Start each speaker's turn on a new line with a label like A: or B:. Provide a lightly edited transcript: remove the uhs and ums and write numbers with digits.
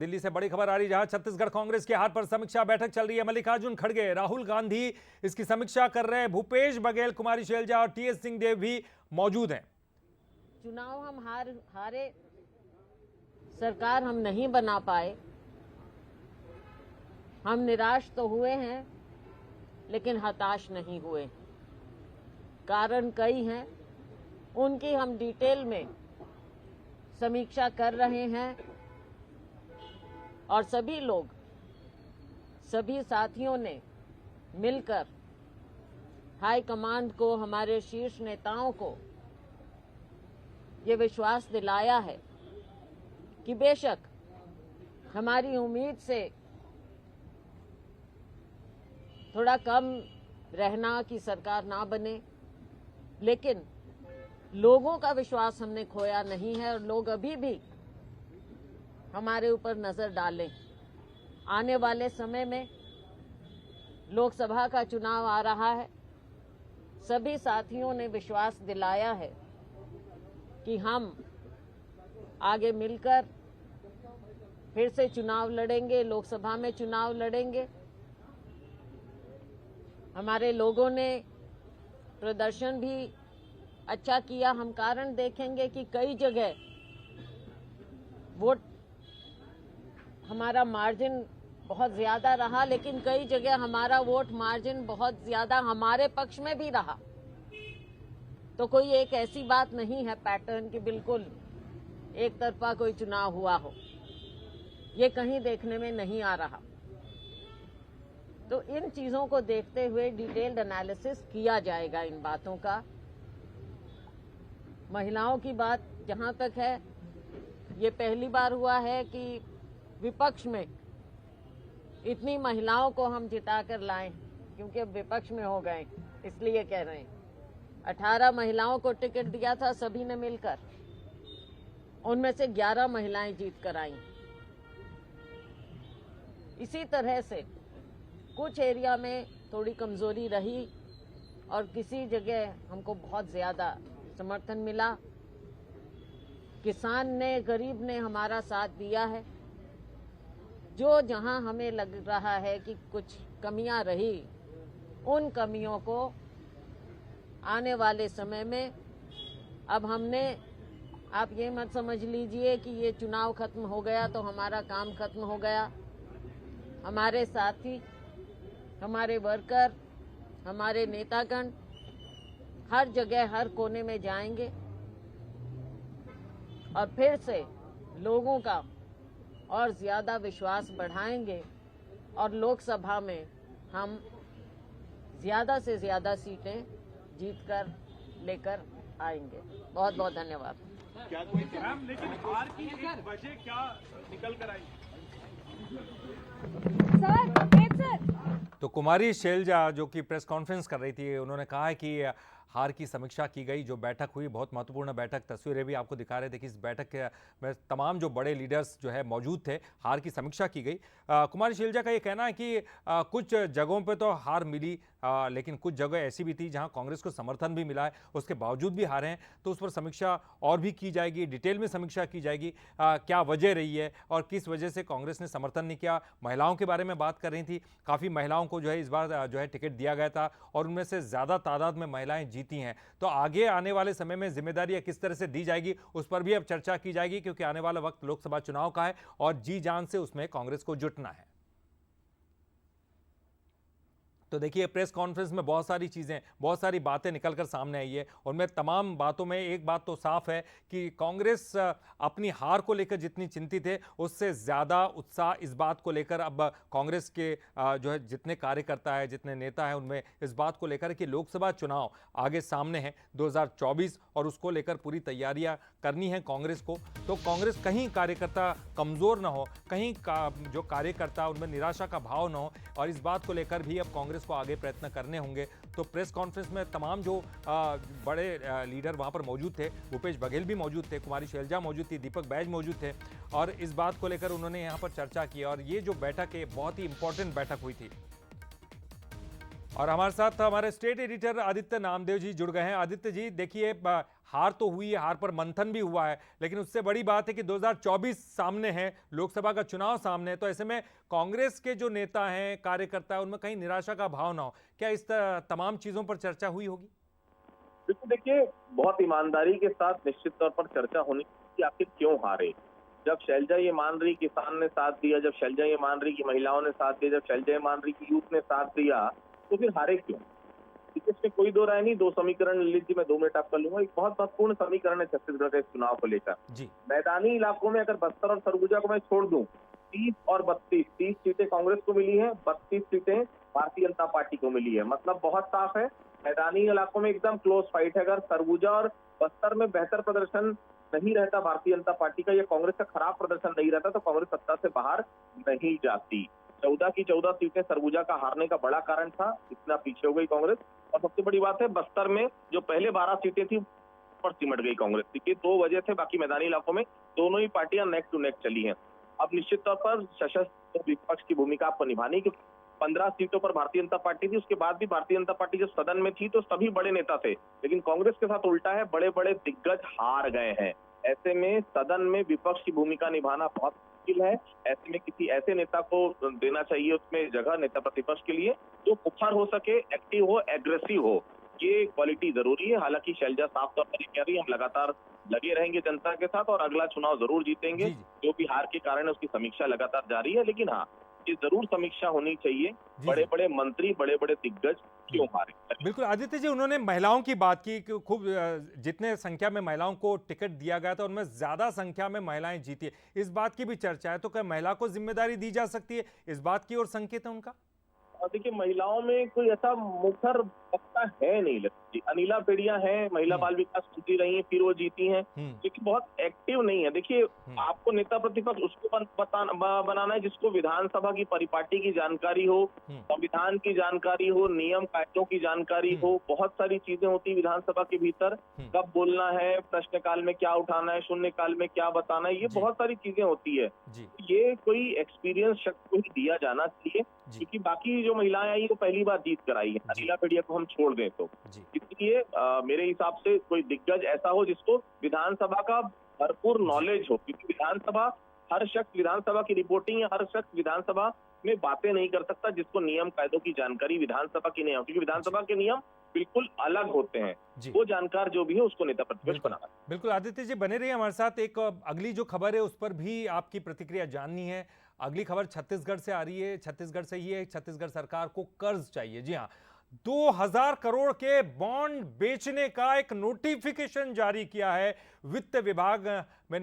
A: दिल्ली से बड़ी खबर आ रही, जहां छत्तीसगढ़ कांग्रेस के हार पर समीक्षा बैठक चल रही है। मल्लिकार्जुन खड़गे, राहुल गांधी इसकी समीक्षा कर रहे हैं। भूपेश बघेल, कुमारी शैलजा और टीएस सिंहदेव भी मौजूद हैं।
B: चुनाव हम हारे, सरकार हम नहीं बना पाए, हम निराश तो हुए हैं लेकिन हताश नहीं हुए। कारण कई हैं, उनकी हम डिटेल में समीक्षा कर रहे हैं और सभी लोग, सभी साथियों ने मिलकर हाई कमांड को, हमारे शीर्ष नेताओं को ये विश्वास दिलाया है कि बेशक हमारी उम्मीद से थोड़ा कम रहना कि सरकार ना बने, लेकिन लोगों का विश्वास हमने खोया नहीं है और लोग अभी भी हमारे ऊपर नजर डालें। आने वाले समय में लोकसभा का चुनाव आ रहा है। सभी साथियों ने विश्वास दिलाया है कि हम आगे मिलकर फिर से चुनाव लड़ेंगे, लोकसभा में चुनाव लड़ेंगे। हमारे लोगों ने प्रदर्शन भी अच्छा किया। हम कारण देखेंगे कि कई जगह वोट हमारा मार्जिन बहुत ज्यादा रहा, लेकिन कई जगह हमारा वोट मार्जिन बहुत ज्यादा हमारे पक्ष में भी रहा। तो कोई एक ऐसी बात नहीं है पैटर्न की बिल्कुल एक तरफा कोई चुनाव हुआ हो, ये कहीं देखने में नहीं आ रहा। तो इन चीजों को देखते हुए डिटेल्ड एनालिसिस किया जाएगा इन बातों का। महिलाओं की बात जहां तक है, ये पहली बार हुआ है कि विपक्ष में इतनी महिलाओं को हम जिताकर लाएं, क्योंकि अब विपक्ष में हो गए, इसलिए कह रहे हैं। 18 महिलाओं को टिकट दिया था सभी ने मिलकर, उनमें से 11 महिलाएं जीत कर आईं। इसी तरह से कुछ एरिया में थोड़ी कमजोरी रही और किसी जगह हमको बहुत ज्यादा समर्थन मिला। किसान ने, गरीब ने हमारा साथ दिया है। जो जहां हमें लग रहा है कि कुछ कमियां रही, उन कमियों को आने वाले समय में अब हमने, आप ये मत समझ लीजिए कि ये चुनाव खत्म हो गया तो हमारा काम खत्म हो गया। हमारे साथी, हमारे वर्कर, हमारे नेतागण हर जगह, हर कोने में जाएंगे और फिर से लोगों का और ज्यादा विश्वास बढ़ाएंगे और लोकसभा में हम ज्यादा से ज्यादा सीटें जीतकर लेकर आएंगे। बहुत बहुत धन्यवाद।
C: क्या कोई मैम, लेकिन हार की एक वजह क्या निकल कर आई?
A: तो कुमारी शैलजा जो कि प्रेस कॉन्फ्रेंस कर रही थी, उन्होंने कहा है कि हार की समीक्षा की गई। जो बैठक हुई बहुत महत्वपूर्ण बैठक, तस्वीरें भी आपको दिखा रहे थे कि इस बैठक में तमाम जो बड़े लीडर्स जो है मौजूद थे। हार की समीक्षा की गई। कुमारी शैलजा का ये कहना है कि कुछ जगहों पे तो हार मिली, लेकिन कुछ जगह ऐसी भी थी जहां कांग्रेस को समर्थन भी मिला है, उसके बावजूद भी हारे हैं। तो उस पर समीक्षा और भी की जाएगी, डिटेल में समीक्षा की जाएगी। क्या वजह रही है और किस वजह से कांग्रेस ने समर्थन नहीं किया। महिलाओं के बारे में बात कर रही थी, काफ़ी महिलाओं को जो है इस बार जो है टिकट दिया गया था और उनमें से ज़्यादा तादाद में महिलाएं जीती हैं। तो आगे आने वाले समय में जिम्मेदारी किस तरह से दी जाएगी, उस पर भी अब चर्चा की जाएगी, क्योंकि आने वाला वक्त लोकसभा चुनाव का है और जी जान से उसमें कांग्रेस को जुटना है। तो देखिए, प्रेस कॉन्फ्रेंस में बहुत सारी चीज़ें, बहुत सारी बातें निकलकर सामने आई है। उनमें तमाम बातों में एक बात तो साफ है कि कांग्रेस अपनी हार को लेकर जितनी चिंतित है, उससे ज़्यादा उत्साह इस बात को लेकर अब कांग्रेस के जो है जितने कार्यकर्ता है, जितने नेता हैं, उनमें इस बात को लेकर कि लोकसभा चुनाव आगे सामने है 2024 और उसको लेकर पूरी तैयारियां करनी है कांग्रेस को। तो कांग्रेस कहीं कार्यकर्ता कमज़ोर ना हो, कहीं जो कार्यकर्ता उनमें निराशा का भाव ना हो, और इस बात को लेकर भी अब कांग्रेस को आगे प्रयत्न करने होंगे। तो प्रेस कॉन्फ्रेंस में तमाम जो बड़े लीडर वहां पर मौजूद थे, भूपेश बघेल भी मौजूद थे, कुमारी शैलजा मौजूद थी, दीपक बैज मौजूद थे, और इस बात को लेकर उन्होंने यहां पर चर्चा की। और ये जो बैठक है बहुत ही इंपॉर्टेंट बैठक हुई थी और हमारे साथ हमारे स्टेट एडिटर आदित्य नामदेव जी जुड़ गए हैं। आदित्य जी, देखिए, हार तो हुई है, हार पर मंथन भी हुआ है, लेकिन उससे बड़ी बात है कि 2024 सामने है, लोकसभा का चुनाव सामने है। तो ऐसे में कांग्रेस के जो नेता हैं, कार्यकर्ता हैं, उनमें कहीं निराशा का भाव ना हो, क्या इस तमाम चीजों पर चर्चा हुई होगी?
D: बिल्कुल, देखिए, बहुत ईमानदारी के साथ निश्चित तौर पर चर्चा होनी कि आखिर क्यों हारे। जब शैलजा ये मान रही किसान ने साथ दिया, जब शैलजा ये मान रही कि महिलाओं ने साथ दिया, जब शैलजा ये मान रही कि यूथ ने साथ दिया, तो फिर हारे क्यों? इसमें कोई दो राय नहीं। दो समीकरण ललित जी मैं 2 मिनट आपका लूंगा। एक बहुत महत्वपूर्ण समीकरण है छत्तीसगढ़ के इस चुनाव को लेकर।
A: जी।
D: मैदानी इलाकों में अगर बस्तर और सरगुजा को मैं छोड़ दूं, 30 और 32 सीटें कांग्रेस को मिली है, 32 सीटें भारतीय जनता पार्टी को मिली है। मतलब बहुत साफ है, मैदानी इलाकों में एकदम क्लोज फाइट है। अगर सरगुजा और बस्तर में बेहतर प्रदर्शन नहीं रहता भारतीय जनता पार्टी का या कांग्रेस का खराब प्रदर्शन नहीं रहता, तो कांग्रेस सत्ता से बाहर नहीं जाती। 14 की 14 सीटें सरगुजा का हारने का बड़ा कारण था, इतना पीछे हो गई कांग्रेस। और सबसे बड़ी बात है, बस्तर में जो पहले 12 सीटें थी पर सिमट गई कांग्रेस। देखिए, 2 वजह थे। बाकी मैदानी इलाकों में दोनों ही पार्टियां नेक टू नेक चली हैं। अब निश्चित तौर पर सशस्त्र विपक्ष की भूमिका आपको निभानी, क्योंकि 15 सीटों पर भारतीय जनता पार्टी थी। उसके बाद भी भारतीय जनता पार्टी जब सदन में थी तो सभी बड़े नेता थे, लेकिन कांग्रेस के साथ उल्टा है, बड़े बड़े दिग्गज हार गए हैं। ऐसे में सदन में विपक्ष की भूमिका निभाना बहुत मुश्किल है। ऐसे में किसी ऐसे नेता को देना चाहिए उसमें जगह, नेता प्रतिपक्ष के लिए, जो मुखर हो सके, एक्टिव हो, एग्रेसिव हो। ये क्वालिटी जरूरी है। हालांकि शैलजा साफ तौर पर कह रही है, हम लगातार लगे रहेंगे जनता के साथ और अगला चुनाव जरूर जीतेंगे।
A: जी, जी।
D: जो भी हार के कारण है उसकी समीक्षा लगातार जारी है, लेकिन हाँ, ये जरूर समीक्षा होनी चाहिए, बड़े बड़े मंत्री, बड़े बड़े दिग्गज क्यों हारे।
A: बिल्कुल आदित्य जी, उन्होंने महिलाओं की बात की कि खूब जितने संख्या में महिलाओं को टिकट दिया गया था उनमें ज्यादा संख्या में महिलाएं जीती है, इस बात की भी चर्चा है। तो क्या महिला को जिम्मेदारी दी जा सकती है, इस बात की ओर संकेत है उनका?
D: और देखिए, महिलाओं में कोई ऐसा मुखर वक्ता है नहीं लगती। अनिला पेड़िया है, महिला बाल विकास मंत्री रही हैं, फिर वो जीती हैं, लेकिन बहुत एक्टिव नहीं है। देखिए, आपको नेता प्रतिपक्ष उसको बनाना है जिसको विधानसभा की परिपाटी की जानकारी हो, संविधान की जानकारी हो, नियम कायदों की जानकारी हो। बहुत सारी चीजें होती है विधानसभा के भीतर, कब बोलना है, प्रश्नकाल में क्या उठाना है, शून्यकाल में क्या बताना है, ये बहुत सारी चीजें होती है। ये कोई एक्सपीरियंस शख्स को ही दिया जाना चाहिए, क्योंकि बाकी जो महिलाएं आई वो पहली बार जीत कर आई है। अनिला पेड़िया को हम छोड़ दें तो इसलिए मेरे हिसाब से कोई दिग्गज ऐसा हो जिसको विधानसभा का भरपूर नॉलेज हो, क्योंकि विधानसभा, हर शख्स विधानसभा की रिपोर्टिंग या हर शख्स विधानसभा में बातें नहीं कर सकता जिसको नियम कायदों की जानकारी विधानसभा की नहीं हो, क्योंकि विधानसभा के नियम बिल्कुल अलग होते हैं। वो जानकार जो भी है उसको नेता प्रतिपक्ष बनाना।
A: बिल्कुल आदित्य जी, बने रहिए हमारे साथ। एक अगली जो खबर है उस पर भी आपकी प्रतिक्रिया जाननी है। अगली खबर छत्तीसगढ़ से आ रही है। छत्तीसगढ़ से ही है, छत्तीसगढ़ सरकार को कर्ज चाहिए। जी हाँ, 2000 करोड़ के बॉन्ड बेचने का एक नोटिफिकेशन जारी किया है वित्त विभाग में।